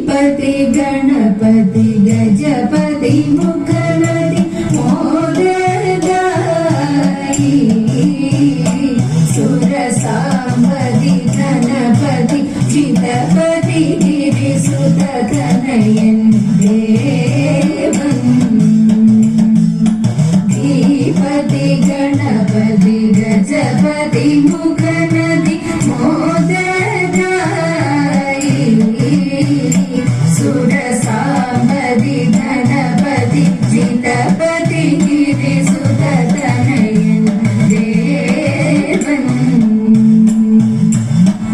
श्रीपति गणपति गजपति मुखनदि मोदगाई सुरसाम्बदि गणपति चितपति गिरिसुत तनयन् देवन् श्रीपति गणपति गजपति मुखनदि मोदगाई सुरसाम्बदि गणपति चितपति गिरिसुत तनयन् देवन्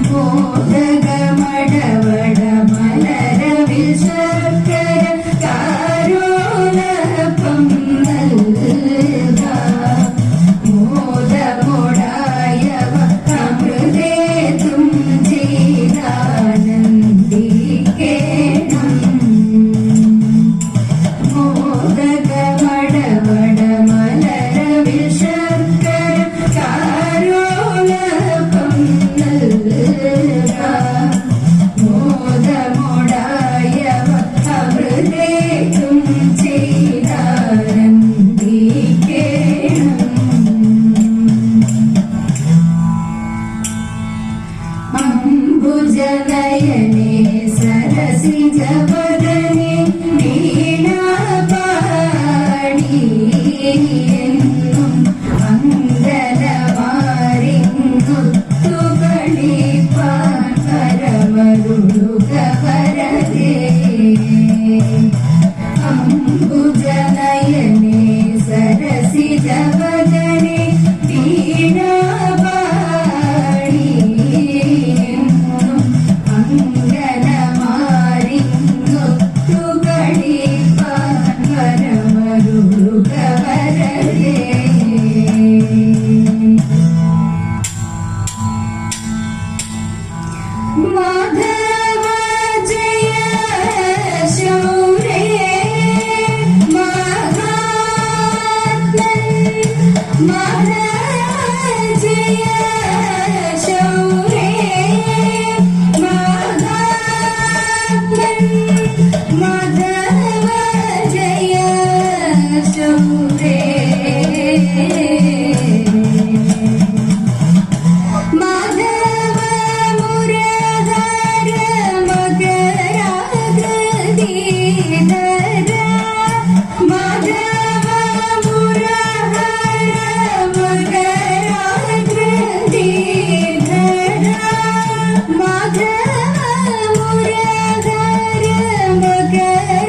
मोदग मडवड मलरविल शर्कर कारोलपं നൽകാ മോദമോടായവ അമൃതേതും ചെയ്താനന്ദിക്കേണം മോദക മടവട മലരവിൽ ശർക്കര കാരോളപം നൽകാ മോദമോടായവ അമൃതേതും ചെയ്താനന്ദിക്കേണം അംബുജനയനേ സരസിജവദനേ വീണാപാണി എന്നും അങ്കനവാരിങ്ങുത്തുകളിപ്പാൻ പരമരുളുക വരദേ അംബുജനയനേ സരസിജവദനേ വീണാപാണി എന്നും അങ്കനവാരിങ്ങുത്തുകളിപ്പാൻ പരമരുളുക വരദേ മാധവ ജയ ശൗരേ മഹാത്മൻ മാധവ ജയ ശൗരേ മഹാത്മൻ മാധവ ജയ ശൗരേ മാധവ മുരഹര മകരാകൃതിധര മാധവ മുരഹര മകരാകൃതിധര മാധവ മുരഹര മകരാകൃതിധര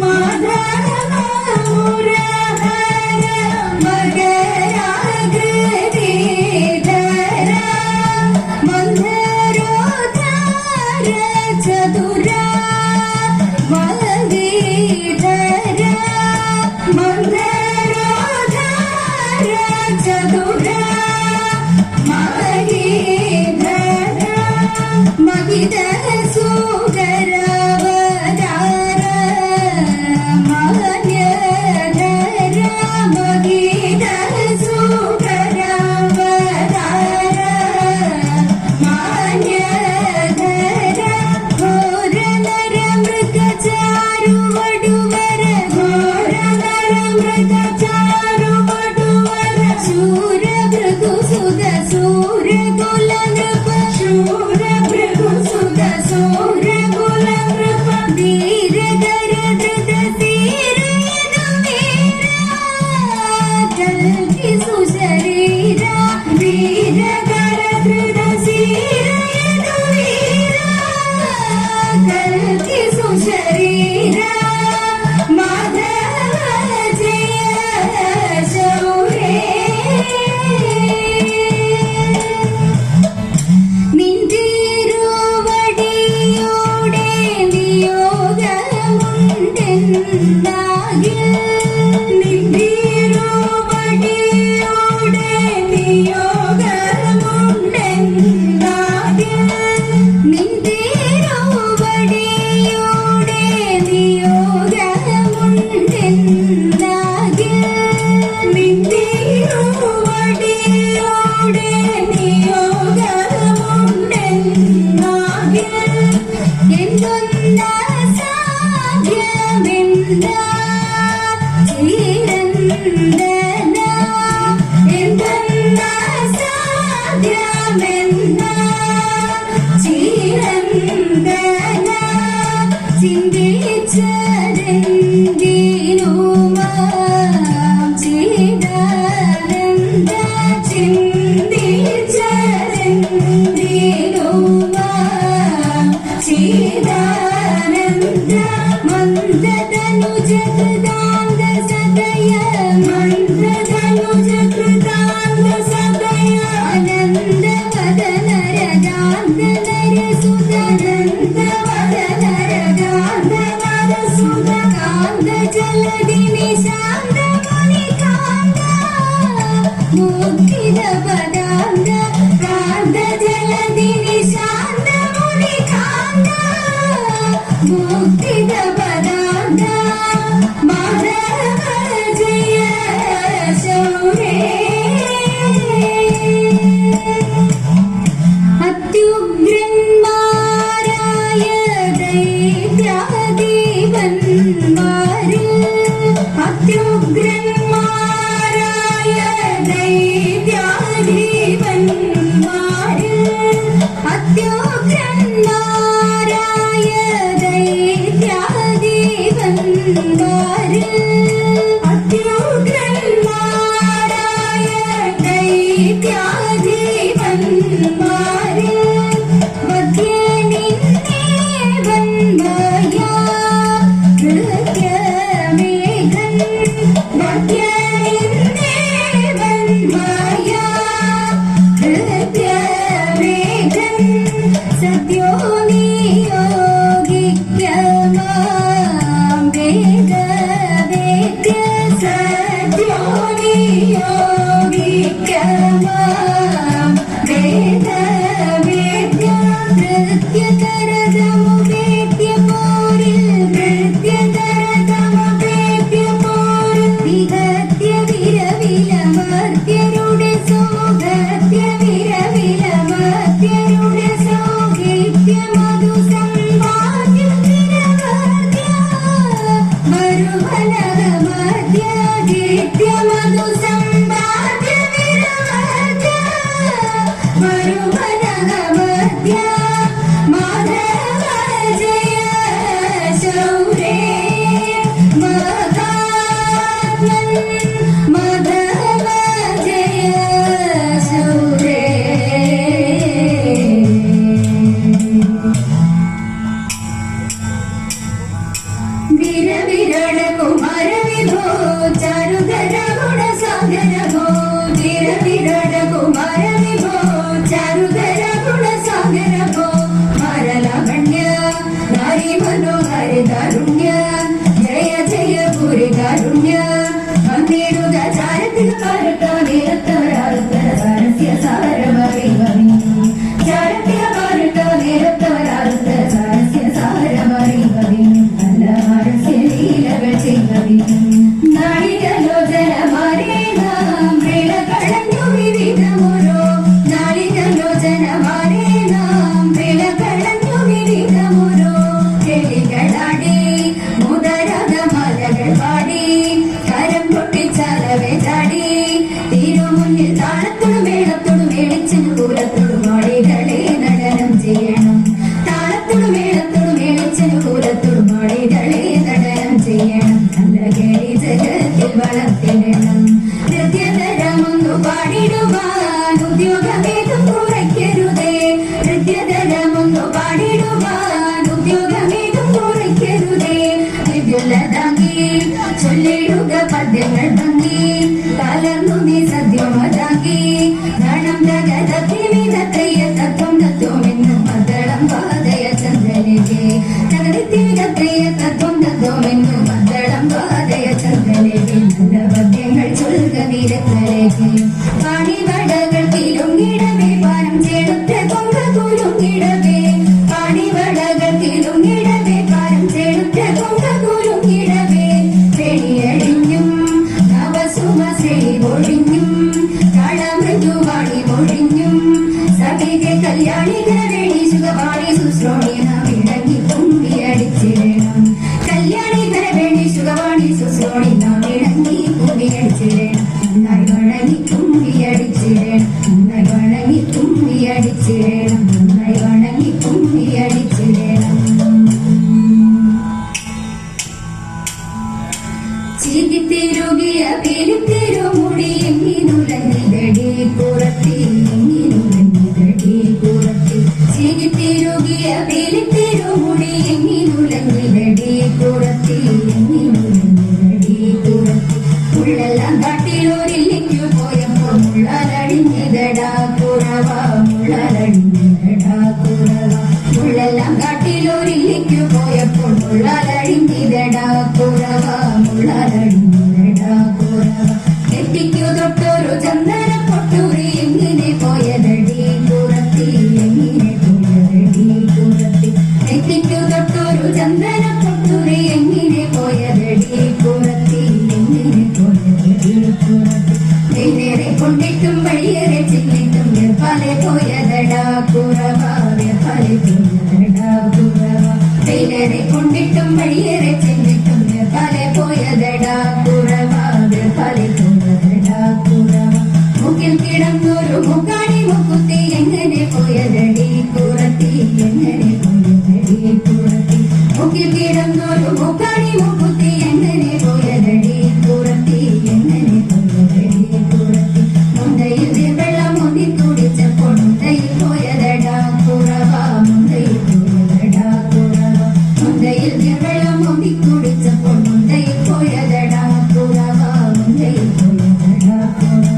മാധവ മുരഹര മകരാകൃതിധര മന്ധരോധാര ചതുര മഹീധര മന്ധരോധാര ചതുര മഹീധര മഹിത സുഗരവതാര മഹന്യധര മഹിത സുഗരവതാര മാന്യധര ഘോര നര മൃഗചാരു വടുവര ഘോര നര മൃഗചാരു വടുവര ശൂര ഭൃഗുസുത സൂര്യ കുല നൃപ ശൂര ഭൃഗുസുത ಮುಕ್ತಿದ ಪದಾರ್ಥ ಮಾಧವ ಜಯ ಶೌರೇ അത്യുഗ്രന്മാരായ ദൈത്യാധിപന്മാരിൽ അത്യുഗ്രന്മാരായ ദൈത്യാധിപന്മാരിൽ അത്യുഗ്രന്മാരായ ദൈത്യാധിപന്മാരിൽ അത്യുഗ്രന്മാരായ ദൈത്യാധിപന്മാരിൽ സദ്യോ നിയോഗിക്കമാം വേദവേദ്യ സദ്യോ നിയോഗിക്കമാം വേദവേദ്യ നൃത്യകരതമു വേദ്യമോരിൽ നൃത്യകരതമു വേദ്യമോരിൽ വിഹത്യ വിരവിലമർത്യരുടെ സൗഗത്യ വിരവിലമർത്യരുടെ സൗഗിത്യമധു സമ്പാദ്യം നിരവധ്യ മരുവനഗമധ്യ ഗീത്യമധു സമ്പാദ്യ നിരവധ്യ മരുവനഗമധ്യ മാധവ ജയ ശൗരേ മഹാത്മൻ മാധവ ജയ ശൗരേ വിരവിരട കുമാര വിഭോ ചാരുധര ഗുണ സാഗര ഭോ വിരവിരട കുമാര വിഭോ ചാരുധര ഗുണ സാഗര ഭോ ഹരലാവണ്യ നാരി മനോഹര കാരുണ്യ ജയ ജയ പുരി കാരുണ്യ വന്നിടുക ചാരത്തിൽ പാരട്ട നേരത്തവരാറുത്തര സാരസ്യ സാരമറിവറി ചാരത്തിൽ പാരട്ട നേരത്തവരാറുത്തര സാരസ്യ സാരമറിവറി നല്ല ഹാരസ്യ ലീലകൾ ചെയ്വറി നാളികലോചന മാരേ നാം വേള കളഞ്ഞു വിവിധമോരോ നാളികലോചന മാരേ നാം വേള കളഞ്ഞു വിവിധമോരോ ചെളികളാടി മുതരക മലകൾ പാടി കരം പൊട്ടിച്ചാലവെ ചാടി തിരുമുന്നിൽ താളത്തോടും മേളത്തോടും മേളിച്ചന് കൂലത്തോടും മാടികളെ നടനം ചെയ്യണം താളത്തോടും മേളത്തോടും മേളിച്ചന് കൂലത്തോടും മാടികളെ നടനം ചെയ്യണം നല്ല കേളി ജഗത്തിൽ വളർത്തിടണം നൃത്യതരമൊന്നു പാടിടുവാൻ ഉദ്യോഗമേതും കുറയ്ക്കരുതേ നൃത്യതരമൊന്നു പാടിടുവാൻ ഉദ്യോഗമേതും കുറയ്ക്കരുതേ ദിവ്യുള്ളതാങ്കി ചൊല്ലിടുക പദ്യങ്ങൾ ഭംഗി കലർന്നു നീ സദ്യമതാങ്കി ധനം ജഗതത്തിൽ വിധത്തയ്യ തത്വം തത്വമെന്നും മദ്ദളം പാതയ ചന്ദ്രലേക്ക് ജഗതത്തിൽ വിധത്തയ്യ തത്വം തത്വമെന്നും മദ്ദളം പാതയ ചന്ദ്രലേക്ക് നല്ല പദ്യങ്ങൾ ചൊല്ലുക നിരത്തലേക്ക് പാണിവടകൾ തിലുങ്ങിടവേ പാനം ചേടുത്ത കൊങ്ക കുലുങ്ങിടവേ പാണിവടകൾ തിലുങ്ങിടവേ പാനം ചേടുത്ത കൊങ്ക കുലുങ്ങിടവേ വെളിയടിഞ്ഞും നവസുമശ്രീ ഒഴിഞ്ഞും കളമൃദുവാണി ഒഴിഞ്ഞും സഖിക്ക് കല്യാണികര വേണി സുഖവാണി സുശ്രോണി നാം ഇടങ്ങി കുമ്പിയടിച്ചിടണം കല്യാണികര വേണി സുഖവാണി സുശ്രോണി നാം ഇടങ്ങി കുമ്പിയടിച്ചിടണം നന്നായി വണങ്ങി കുമ്പിയടിച്ചിടണം നന്നായി വണങ്ങി കുമ്പിയടിച്ചിടണം നന്നായി വണങ്ങി കുമ്പിയടിച്ചിടണം ചിരിത്തിരുകിയ പിരിത്തിരുമുടി എങ്ങിനുലഞ്ഞിതടി പുറത്തി എങ്ങിനുലഞ്ഞിതടി പുറത്തി ചിരിത്തിരുകിയ പിരി പോയതടാ കുറവ വെയിലേറെ കൊണ്ടിട്ടും വഴിയേറെ ചെന്നിട്ടും വേർപാലെ പോയതടാ കുറവ വേർപാലെ പോയതടാ കുറവ മുക്കിൽ കിടന്നൊരു മുക്കാണി മുക്കുത്തി എങ്ങനെ പോയതടി കുറത്തി എങ്ങനെ പോയതടി കുറത്തി മുക്കിൽ കിടന്നൊരു മുക്കാണി മുക്കുത്തി എങ്ങനെ പോയതടി കുറത്തി എങ്ങനെ പോയതടി കുറത്തി മുണ്ടയിൽ വെള്ളം മുന്തി കുടിച്ചപ്പോൾ മുണ്ടയിൽ പോയതടാ കുറവ മുണ്ടയിൽ പോയതടാ കുറവ മുണ്ടയിൽ വെള്ളം മുന്തി കുടിച്ചപ്പോൾ മുണ്ടയിൽ പോയതടാ കുറവ മുണ്ടയിൽ പോയതടാ കുറവ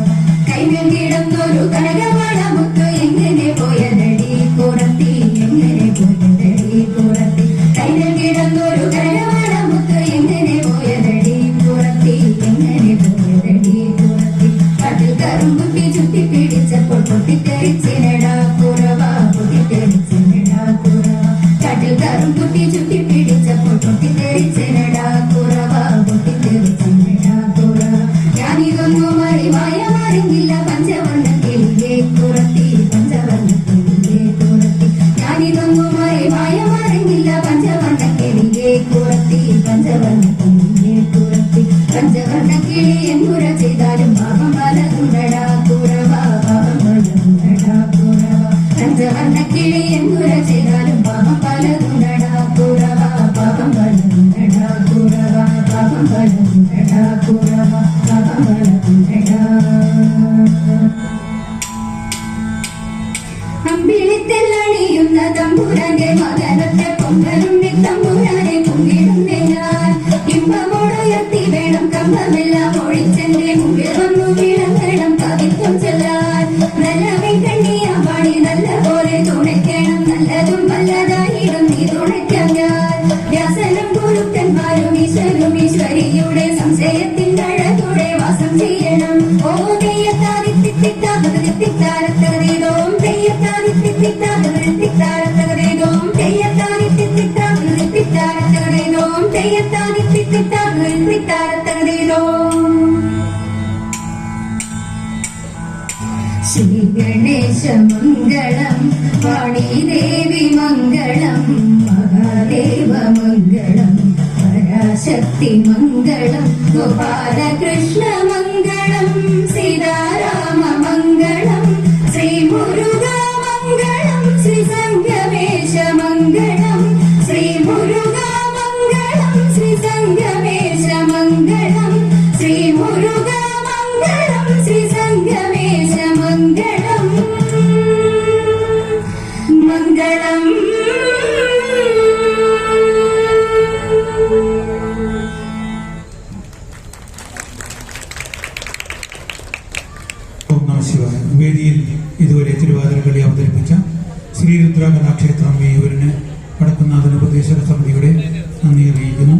കൈമേൽ കിടന്നൊരു കനകവാള മുത്ത് എങ്ങനെ പോയതടി കുറത്തി എങ്ങനെ പോയതടി കുറത്തി കൈമേൽ കിടന്നൊരു കനകവാള മുത്ത് എങ്ങനെ പോയതടി കുറത്തി എങ്ങനെ പോയതടി കുറത്തി കാട്ടിൽ കറുമ്പുത്തി ചുറ്റി പിടിച്ചപ്പോൾ പൊട്ടിത്തെറിച്ചിനടാ കുറവ പൊട്ടിത്തെറിച്ചിനടാ കുറവ കാട്ടിൽ കറുമ്പുത്തി ചുറ്റി പിടിച്ചപ്പോൾ പൊട്ടിത്തെറിച്ചിനടാ കുറവ പൊട്ടിത്തെറിച്ചിനടാ കുറവ ഞാനിതൊന്നുമായി മായമാറിയില്ല പഞ്ചവർണ്ണ കിളിയെ കുറത്തി പഞ്ചവർണ്ണ കിളിയെ കുറത്തി ഞാനിതൊന്നുമായി മായമാറിയില്ല പഞ്ചവർണ്ണ കിളിയെ കുറത്തി പഞ്ചവർണ്ണ കിളിയെ കുറത്തി പഞ്ചവർണ്ണ കിളി എന്നുര ചെയ്താലും പാപം പലതുണ്ടടാ കുറവ പാപം പലതുണ്ടടാ കുറവ പഞ്ചവർണ്ണ കിളി എന്നുര ചെയ്താലും പാപം പലതുണ്ടടാ കുറവ പാപം പലതുണ്ടടാ കുറവ പാപം പലതുണ്ടടാ കുറവ പാപം പലതുണ്ടടാ അമ്പിളിത്തെല്ലണിയുന്ന തമ്പുരാന്റെ മകനത്തെ പൊങ്കലുണ്ണി തമ്പുരാനെ പൊങ്കിടുന്നേ ഞാൻ ഇമ്പമോടുയർത്തി വേണം കമ്പമെല്ലാം ഒഴിച്ചെന്റെ മുമ്പിൽ വന്നു വിളങ്ങണം കവിത്വം ചൊല്ലാൻ നല്ല വെങ്കണ്ണിയാവാണി നല്ല പോലെ തുണയ്ക്കണം നല്ലതും വല്ലതായിടും നീ തുണയ്ക്കാം ഞാൻ വ്യാസനും ഗുരുക്കന്മാരും ഈശ്വരും ഈശ്വരിയുടെ സംശയത്തിന്റെ അഴകൂടെ വാസം ചെയ്യണം ഓ തെയ്യത്താതിത്തിത്താരത്തകതീതോം തെയ്യത്താതിത്തിത്താരത്തകതീതോം തെയ്യത്താതിത്തിത്താരത്തകതീതോം തെയ്യത്താതിത്തിത്താരത്തകതീതോം ശ്രീ ഗണേശ മംഗളം വാണീദേവി മംഗളം മഹാദേവ മംഗളം പരാശക്തി മംഗളം ഗോപാലകൃഷ്ണ മംഗളം സീതാരാമ മംഗളം ശ്രീ മുരുക മംഗളം ശ്രീ സംഗമേശ മംഗളം ശ്രീ മുരുക മംഗളം ശ്രീ സംഗമേശ മംഗളം ശ്രീ മുരുക മംഗളം ശ്രീ സംഗമേശ മംഗളം മംഗളം ശിവായ വേദിയിൽ ഇതുവരെ തിരുവാതിരകളി അവതരിപ്പിച്ച ശ്രീരുദ്ര കലാക്ഷേത്രം മേയൂരിന് വടക്കുന്നാഥൻ ഉപദേശക സമിതിയുടെ നന്ദി അറിയിക്കുന്നു.